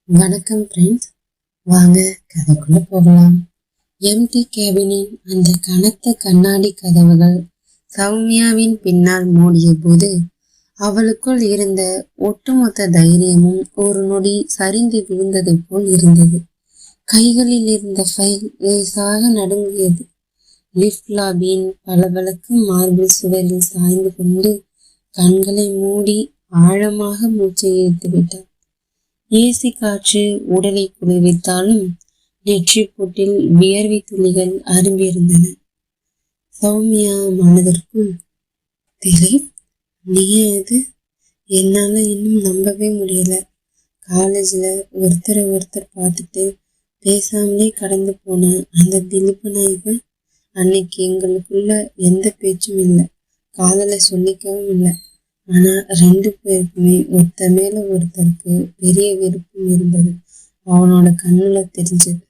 வணக்கம் ஃப்ரெண்ட்ஸ், வாங்க கதைக்குள்ள போகலாம். எம்டி கேபினின் அந்த கனத்த கண்ணாடி கதவுகள் சௌமியாவின் பின்னால் மூடிய போது அவளுக்குள் இருந்த ஒட்டுமொத்த தைரியமும் ஒரு நொடி சரிந்து விழுந்தது போல் இருந்தது. கைகளில் இருந்த ஃபைல் லேசாக நடுங்கியது. லிஃப்ட் லாபியின் பளபளக்கும் மார்பிள் சுவரில் சாய்ந்து கொண்டு கண்களை மூடி ஆழமாக மூச்சை இழுத்து விட்டார். ஏசி காற்று உடலை குளிர்வித்தாலும் நெற்றி போட்டில் வியர்வை துளிகள் அரும்பியிருந்தன. சௌமியா மனதிற்குள், திலீப், நீ அது? என்னால இன்னும் நம்பவே முடியல. காலேஜ்ல ஒருத்தரை பார்த்துட்டு பேசாமலே கடந்து போன அந்த திலீபனா இவன்? அன்னைக்கு எங்களுக்குள்ள எந்த பேச்சும் இல்லை, காதலை சொல்லிக்கவும் இல்லை. ஆனா 2 பேருக்குமே ஒருத்தர் மேல ஒருத்தருக்கு பெரிய விருப்பம் இருந்தது. அவனோட கண்ணுல தெரிஞ்சது.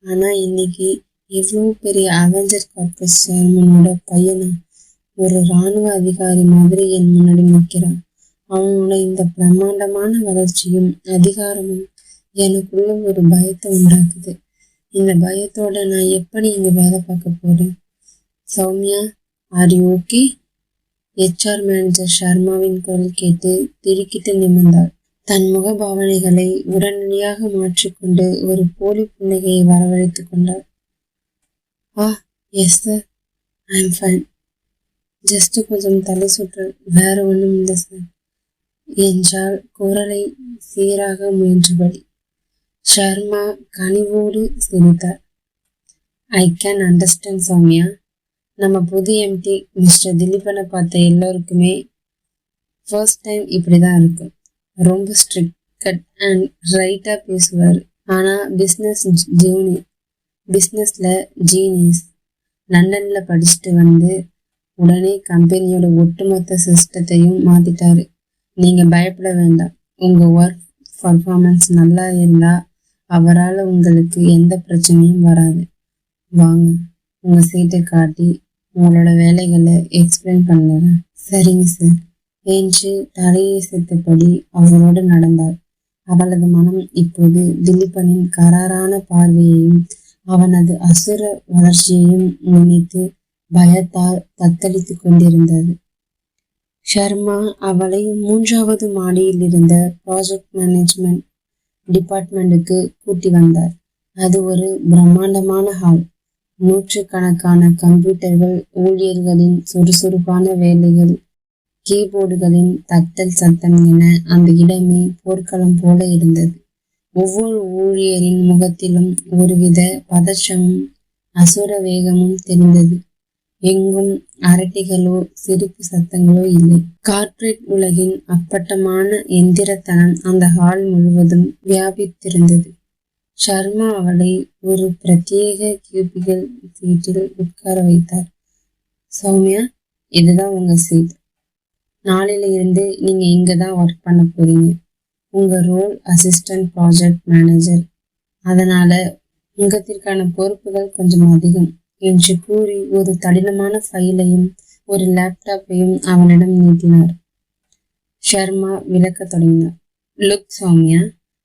ஆனா இன்னைக்கு இவ்வளவு பெரிய அவெஞ்சர் கார்பஸ் சேர்மனோட பையனா ஒரு இராணுவ அதிகாரி மாதிரி என் முன்னாடி நிற்கிறான். அவனோட இந்த பிரம்மாண்டமான வளர்ச்சியும் அதிகாரமும் எனக்குள்ள ஒரு பயத்தை உண்டாக்குது. இந்த பயத்தோட நான் எப்படி இங்க வேலை பார்க்க போறேன்? Soumya, are you okay? HR manager ஷர்மாவின் குரல் கேட்டு திடுக்கிட்டு நிமிர்ந்தாள். தன் முக பாவனைகளை உடனடியாக மாற்றிக்கொண்டு ஒரு போலி புன்னகையை வரவழைத்துக் கொண்டாள். Yes sir, I am fine. Just கொஞ்சம் தலை சுற்றல், வேற ஒன்றும் இல்லை சார் என்றால் குரலை சீராக முயன்றபடி. ஷர்மா கனிவோடு சிரித்தார். I can understand Soumya. நம்ம புது எம்டி மிஸ்டர் திலீபனை பார்த்த எல்லோருக்குமே ஃபர்ஸ்ட் டைம் இப்படிதான் இருக்கும். ரொம்ப ஸ்ட்ரிக்ட், கட் அண்ட் ரைட்டா பேசுவார். ஆனா பிஸ்னஸ்ல ஜீனியஸ். லண்டன்ல படிச்சுட்டு வந்து உடனே கம்பெனியோட ஒட்டுமொத்த சிஸ்டத்தையும் மாத்திட்டாரு. நீங்க பயப்பட வேண்டாம். உங்க ஒர்க் பர்ஃபார்மன்ஸ் நல்லா இருந்தா அவரால் உங்களுக்கு எந்த பிரச்சனையும் வராது. வாங்க, உங்க சீட்டை காட்டி உங்களோட வேலைகளை எக்ஸ்பிளைன் பண்ணுறேன். சரிங்க சார் என்று தலையை சேர்த்தபடி அவரோடு நடந்தாள். அவளது மனம் இப்போது திலீபனின் கராரான பார்வையையும் அவனது அசுர வளர்ச்சியையும் நினைத்து பயத்தால் தத்தளித்து கொண்டிருந்தது. ஷர்மா அவளை 3வது மாடியில் இருந்த ப்ராஜெக்ட் மேனேஜ்மெண்ட் டிபார்ட்மெண்ட்டுக்கு கூட்டி வந்தார். அது ஒரு பிரம்மாண்டமான ஹால். நூற்றுக்கணக்கான கம்ப்யூட்டர்கள், ஊழியர்களின் சுறுசுறுப்பான வேலைகள், கீபோர்டுகளின் தட்டல் சத்தம் என அந்த இடமே போர்க்களம் போல இருந்தது. ஒவ்வொரு ஊழியரின் முகத்திலும் ஒருவித பதற்றமும் அசுர வேகமும் தெரிந்தது. எங்கும் அரட்டைகளோ சிரிப்பு சத்தங்களோ இல்லை. கார்ப்பரேட் உலகின் அப்பட்டமான எந்திரத்தனம் அந்த ஹால் முழுவதும் வியாபித்திருந்தது. ஷர்மா அவளை ஒரு பிரத்யேக கியூபிகல் சீட்டில் உட்கார வைத்தார். சௌமியா, இதுதான் உங்க சீட். நாளையில இருந்து நீங்க இங்கதான் ஒர்க் பண்ண போறீங்க. உங்க ரோல் அசிஸ்டன்ட் ப்ராஜெக்ட் மேனேஜர். அதனால உங்கத்திற்கான பொறுப்புகள் கொஞ்சம் அதிகம் என்று கூறி ஒரு தடினமான ஃபைலையும் ஒரு லேப்டாப்பையும் அவனிடம் நீட்டினார். ஷர்மா விளக்க தொடங்கினார். லுக் சௌமியா,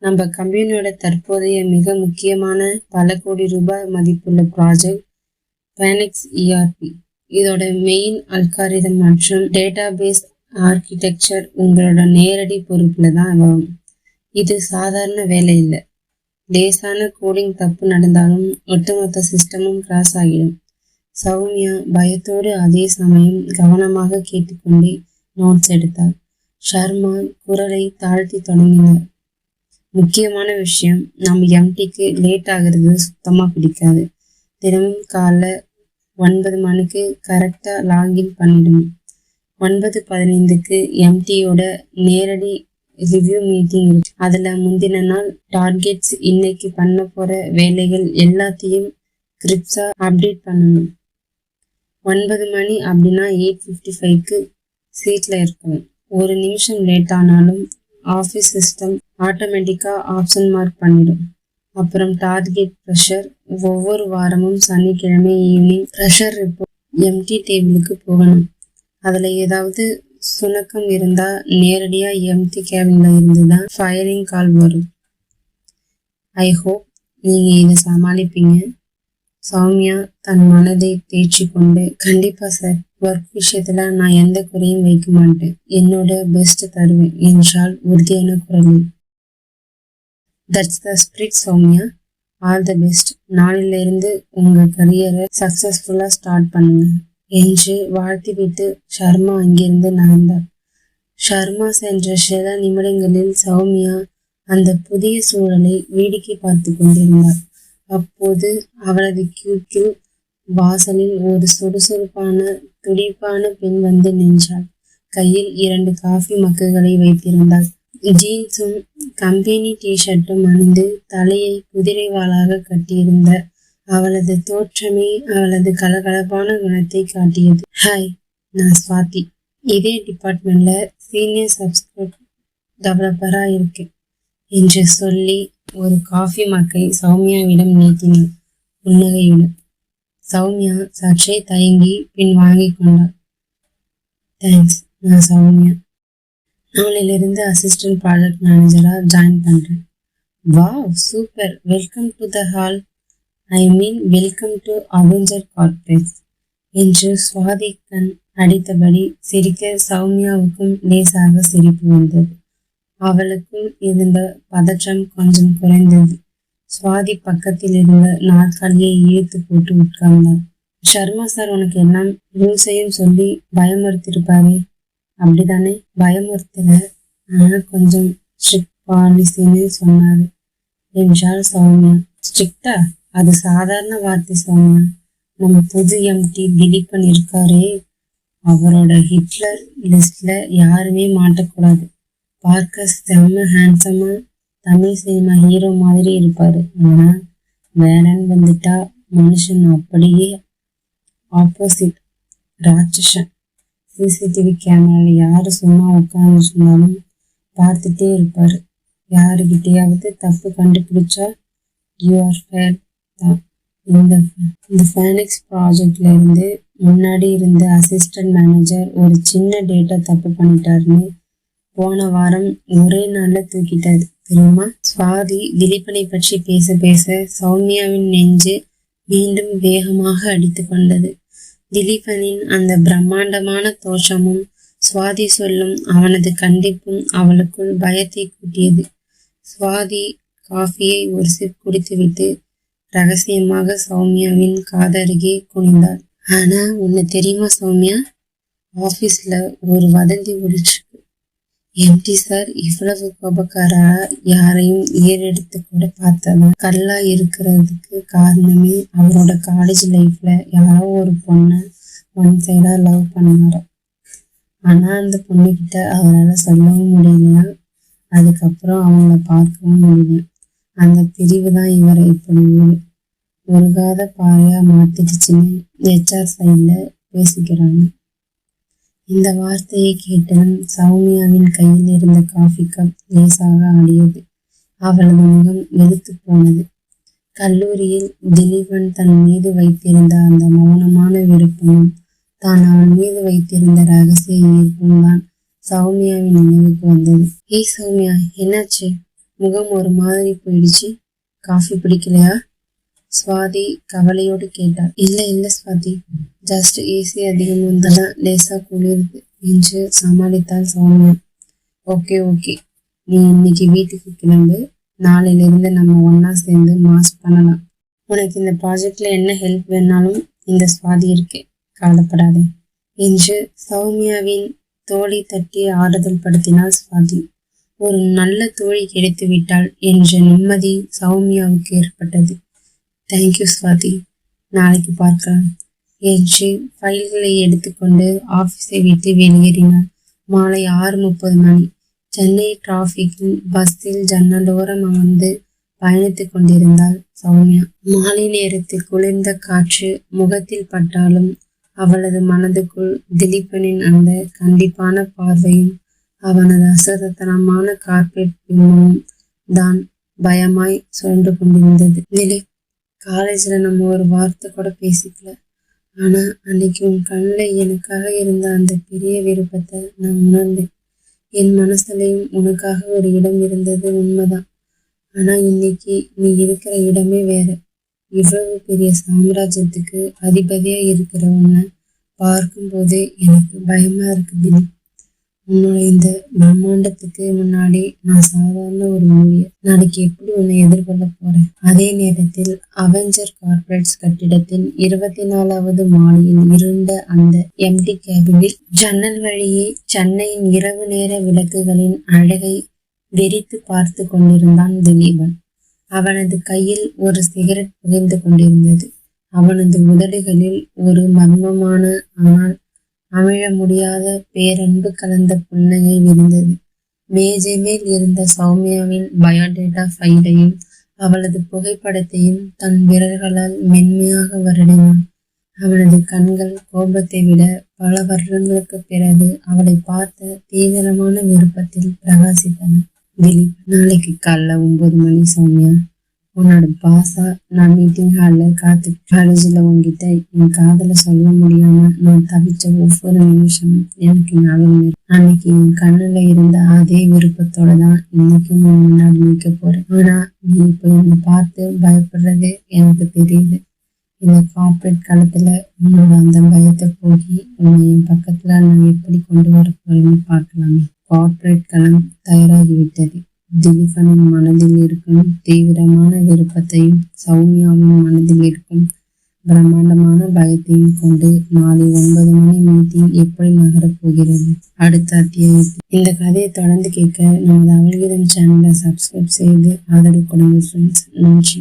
நம்ம கம்பெனியோட தற்போதைய மிக முக்கியமான பல கோடி ரூபாய் மதிப்புள்ள ப்ராஜெக்ட் ஃபேனிக்ஸ் ERP. இதோட மெயின் அல்காரிதம் மற்றும் டேட்டாபேஸ் ஆர்கிடெக்சர் உங்களோட நேரடி பொறுப்புல தான் வரும். இது சாதாரண வேலை இல்லை. லேசான கோடிங் தப்பு நடந்தாலும் ஒட்டுமொத்த சிஸ்டமும் கிராஸ் ஆகிடும். சௌமியா பயத்தோடு அதே சமயம் கவனமாக கேட்டுக்கொண்டே நோட்ஸ் எடுத்தார். ஷர்மா குரலை தாழ்த்தி தொடங்கினார். முக்கியமான விஷயம், நம்ம எம்டிக்கு லேட் ஆகிறது சுத்தமாக பிடிக்காது. தினமும் காலைல 9 மணிக்கு கரெக்டாக லாகின் பண்ணிடணும். 9:15க்கு எம்டியோட நேரடி ரிவ்யூ மீட்டிங் இருக்கு. அதில் முந்தின நாள் டார்கெட்ஸ், இன்னைக்கு பண்ண போகிற வேலைகள் எல்லாத்தையும் கிரிப்ஸாக அப்டேட் பண்ணணும். 9 மணி அப்படின்னா 8:55க்கு சீட்டில் இருக்கணும். ஒரு நிமிஷம் லேட் ஆனாலும் ஆஃபீஸ் சிஸ்டம் ஆட்டோமேட்டிக்காக ஆப்ஷன் மார்க் பண்ணிடும். அப்புறம் டார்கெட் ப்ரெஷர். ஒவ்வொரு வாரமும் சனிக்கிழமை ஈவினிங் ப்ரெஷர் ரிப்போர்ட் எம்டி டேபிளுக்கு போகணும். அதில் ஏதாவது சுணக்கம் இருந்தால் நேரடியாக எம்டி கேபின்ல இருந்து தான் ஃபயரிங் கால் வரும். ஐ ஹோப் நீங்க இதை சமாளிப்பீங்க. சௌமியா தன் மனதை தேய்ச்சி கொண்டு, கண்டிப்பா சார், ஒர்க் விஷயத்துல நான் எந்த குறையும் வைக்க மாட்டேன், என்னோட பெஸ்ட் தருவேன் என்றால் உறுதியான குரலில். That's the spirit Soumya. All the best. நாளிலிருந்து உங்க கரியரை சக்சஸ்ஃபுல்லா ஸ்டார்ட் பண்ணுங்க என்று வாழ்த்திவிட்டு ஷர்மா அங்கிருந்து நகர்ந்தார். ஷர்மா சென்ற சில நிமிடங்களில் சௌமியா அந்த புதிய சூழலை வேடிக்கை பார்த்து கொண்டிருந்தார். அப்போது அவளது கியூக்கில் வாசலில் ஒரு சுறுசுறுப்பான துடிப்பான பெண் வந்து நின்றாள். கையில் 2 காஃபி மக்குகளை வைத்திருந்தாள். ஜீன்ஸும் கம்பெனி டிஷர்ட்டும் அணிந்து தலையை குதிரைவாலாக கட்டியிருந்த அவளது தோற்றமே அவளது கலகலப்பான குணத்தை காட்டியது. ஹாய், நான் ஸ்வாதி. இதே டிபார்ட்மெண்ட்ல சீனியர் சப்ஸ்கிரிப்ட் டெவலப்பரா இருக்கேன் என்று சொல்லி ஒரு காஃபி மக்கை சௌமியாவிடம் நீட்டினாள் புன்னகையுடன். சௌமியா சற்றே தயங்கி பின் வாங்கி கொண்டாள். தேங்க்ஸ், நான் சௌமியா. நாளிலிருந்து அசிஸ்டன்ட் ப்ராஜெக்ட் மேனேஜரா ஜாயின் பண்றேன். Wow, super. Welcome to the hall. I mean welcome to Avenger corporate என்று சுவாதி கண் அடித்தபடி சிரிக்க சௌமியாவுக்கும் லேசாக சிரிப்பு வந்தது. அவளுக்குள் இருந்த பதற்றம் கொஞ்சம் குறைந்தது. சுவாதி பக்கத்தில் இருந்த நாற்காலியை இழுத்து போட்டு உட்கார்ந்தாள். ஷர்மா சார் உனக்கு எல்லாம் ரூல்ஸையும் சொல்லி பயமுறுத்திருப்பாரே, அப்படிதானே? பயமுறுத்தல, ஆனா கொஞ்சம் ஸ்ட்ரிக்ட் பாலிசின்னு சொன்னாரு என்றாள் சௌமியா. ஸ்ட்ரிக்டா? அது சாதாரண வார்த்தை சௌமியா. நம்ம புது எம்டி திலீபன் இருக்காரே, அவரோட ஹிட்லர் லிஸ்ட்ல யாருமே மாட்டக்கூடாது. பார்க்க செம்ம ஹேண்ட்ஸமா தமிழ் சினிமா ஹீரோ மாதிரி இருப்பாரு. ஆனா வேலைன்னு வந்துட்டா மனுஷன் அப்படியே ஆப்போசிட், ராட்சசன். சிசிடிவி கேமரால யாரு சும்மா உட்காந்துருந்தாலும் பார்த்துட்டே இருப்பாரு. யாருகிட்டையாவது தப்பு கண்டுபிடிச்சா யூஆர் ஃபேர் தான். இந்த ஃபேனிக்ஸ் ப்ராஜெக்ட்ல இருந்து முன்னாடி இருந்த அசிஸ்டன்ட் மேனேஜர் ஒரு சின்ன டேட்டா தப்பு பண்ணிட்டாருன்னு போன வாரம் ஒரே நாள்ல தூக்கிட்டாரு தெரியுமா? சுவாதி திலீபனை பற்றி பேச பேச சௌமியாவின் நெஞ்சு மீண்டும் வேகமாக அடித்து கொண்டது. திலீபனின் அந்த பிரம்மாண்டமான தோற்றமும் சுவாதி சொல்லும் அவனது கண்டிப்பும் அவளுக்குள் பயத்தை கூட்டியது. சுவாதி காஃபியை ஒரு சிப் குடித்துவிட்டு ரகசியமாக சௌமியாவின் காதருகே குனிந்தாள். ஆனா உன்னை தெரியுமா சௌமியா, ஆபீஸ்ல ஒரு வதந்தி ஓடிச்சு. எம்டி சார் இவ்வளவு கோபக்காரா யாரையும் ஏறெடுத்து கூட பார்த்ததா கல்லா இருக்கிறதுக்கு காரணமே அவரோட காலேஜ் லைஃப்ல யாரோ ஒரு பொண்ணை ஒன் சைடா லவ் பண்ணாரு. ஆனா அந்த பொண்ணுகிட்ட அவரால் சொல்லவும் முடியலையா, அதுக்கப்புறம் அவங்கள பார்க்கவும் முடியல. அந்த பிரிவு தான் இவரை இப்படி ஒருகாத பாறையா மாத்திடுச்சுன்னு HR சைட்ல பேசிக்கிறாங்க. இந்த வார்த்தையை கேட்டதும் சௌமியாவின் கையில் இருந்த காஃபி கப் லேசாக ஆடியது. அவளது முகம் வெளுத்து போனது. கல்லூரியில் திலீபன் தன் மீது வைத்திருந்த அந்த மௌனமான விருப்பமும் தான் அவன் மீது வைத்திருந்த ரகசிய ஈர்ப்பும் தான் சௌமியாவின் நினைவுக்கு வந்தது. ஏய் சௌமியா, என்னாச்சு? முகம் ஒரு மாதிரி போயிடுச்சு. காஃபி பிடிக்கலையா? சுவாதி கவலையோடு கேட்டாள். இல்ல சுவாதி, ஜஸ்ட் ஏசி அதிகம் வந்தெல்லாம் லேசா குளிருது என்று சமாளித்தாள் சௌமியா. ஓகே, நீ இன்னைக்கு வீட்டுக்கு கிளம்பு. நாளையிலிருந்து நம்ம ஒன்னா சேர்ந்து மாஸ் பண்ணலாம். உனக்கு இந்த ப்ராஜெக்ட்ல என்ன ஹெல்ப் வேணாலும் இந்த சுவாதி இருக்கு, கவலைப்படாதே என்று சௌமியாவின் தோளை தட்டி ஆறுதல் படுத்தினாள் சுவாதி. ஒரு நல்ல தோழி கிடைத்து விட்டாள் என்ற நிம்மதி சௌமியாவுக்கு ஏற்பட்டது. தேங்க்யூ சுவாதி, நாளைக்கு பார்க்கலாம் என்று ஃபைல்களை எடுத்துக்கொண்டு ஆபீஸை விட்டு வெளியேறினார். மாலை 6:30 மணி. சென்னை டிராபிக்கில் பஸ்ஸில் ஜன்னலோரம் அமர்ந்து பயணித்துக் கொண்டிருந்தாள் சௌமியா. மாலை நேரத்தில் குளிர்ந்த காற்று முகத்தில் பட்டாலும் அவளது மனதுக்குள் திலீபனின் அந்த கண்டிப்பான பார்வையும் அவனது அசதத்தனமான கார்பரேட் பிம்பமும் தான் பயமாய் சுழன்று கொண்டிருந்தது. திலீப், காலேஜ்ல நம்ம ஒரு வார்த்தை கூட பேசிக்கல. ஆனா அன்னைக்கு உன் கண்ணில் எனக்காக இருந்த அந்த பெரிய விருப்பத்தை நான் உணர்ந்தேன். என் மனசுலையும் உனக்காக ஒரு இடம் இருந்தது உண்மைதான். ஆனா இன்னைக்கு நீ இருக்கிற இடமே வேற. இவ்வளவு பெரிய சாம்ராஜ்யத்துக்கு அதிபதியா இருக்கிற உன்னை பார்க்கும் போதே எனக்கு பயமா இருக்கு திலீப். உன்னோட இந்த பிரம்மாண்டத்துக்கு முன்னாடி நான் சாதாரண ஒரு ஊழியர். நாளைக்கு எப்படி உன்னை எதிர்கொள்ள போறேன்? அதே நேரத்தில் அவெஞ்சர் கார்ப்பரேட்ஸ் கட்டிடத்தின் 24வது மாடியில் இருந்த அந்த எம்டி கேபினில் ஜன்னல் வழியே சென்னையின் இரவு நேர விளக்குகளின் அழகை வெறித்து பார்த்து கொண்டிருந்தான் திலீபன். அவனது கையில் ஒரு சிகரெட் புகைந்து கொண்டிருந்தது. அவனது உதடுகளில் ஒரு மர்மமான ஆனால் அமிழ முடியாத பேரன்பு கலந்த புன்னகை விரிந்தது. மேஜை மேல் இருந்த சௌமியாவின் பயோடேட்டா ஃபைலையும் அவளது புகைப்படத்தையும் தன் விரல்களால் மென்மையாக வருடினான். அவனது கண்கள் கோபத்தை விட பல வருடங்களுக்கு பிறகு அவளை பார்த்த தீவிரமான விருப்பத்தில் பிரகாசித்தன. திலீப், நாளைக்கு காலைல 9 மணி சௌமியா. உன்னோட பாசா நான் மீட்டிங் ஹாலில் காலேஜில் உங்ககிட்ட என் காதலை சொல்ல முடியாம நான் தவிச்ச ஒவ்வொரு நிமிஷமும் எனக்கு ஞாபகம் இருக்கு. அன்னைக்கு என் கண்ணுல இருந்த அதே விருப்பத்தோட தான் இன்னைக்கும் உன் முன்னாடி நிற்க போறேன். ஆனா நீ இப்போ என்னை பார்த்து பயப்படுறது எனக்கு தெரியுது. இந்த கார்ப்பரேட் காலத்துல உன்னோட அந்த பயத்தை போகி உன்னை என் பக்கத்துல நான் எப்படி கொண்டு வர போறேன்னு பார்க்கலாமே. கார்ப்பரேட் களம் தயாராகிவிட்டது. திலீபனின் மனதில் இருக்கும் தீவிரமான விருப்பத்தையும் சௌமியாவின் மனதில் இருக்கும் பிரம்மாண்டமான பயத்தையும் கொண்டு நாளை 9 மணி மீட்டிங் எப்படி நகரப் போகிறது? அடுத்த அத்தியாயத்தில் இந்த கதையை தொடர்ந்து கேட்க நமது அவள்கீதம் சேனலை சப்ஸ்கிரைப் செய்து ஆதரவு கொடுங்க ஃப்ரெண்ட்ஸ். நன்றி.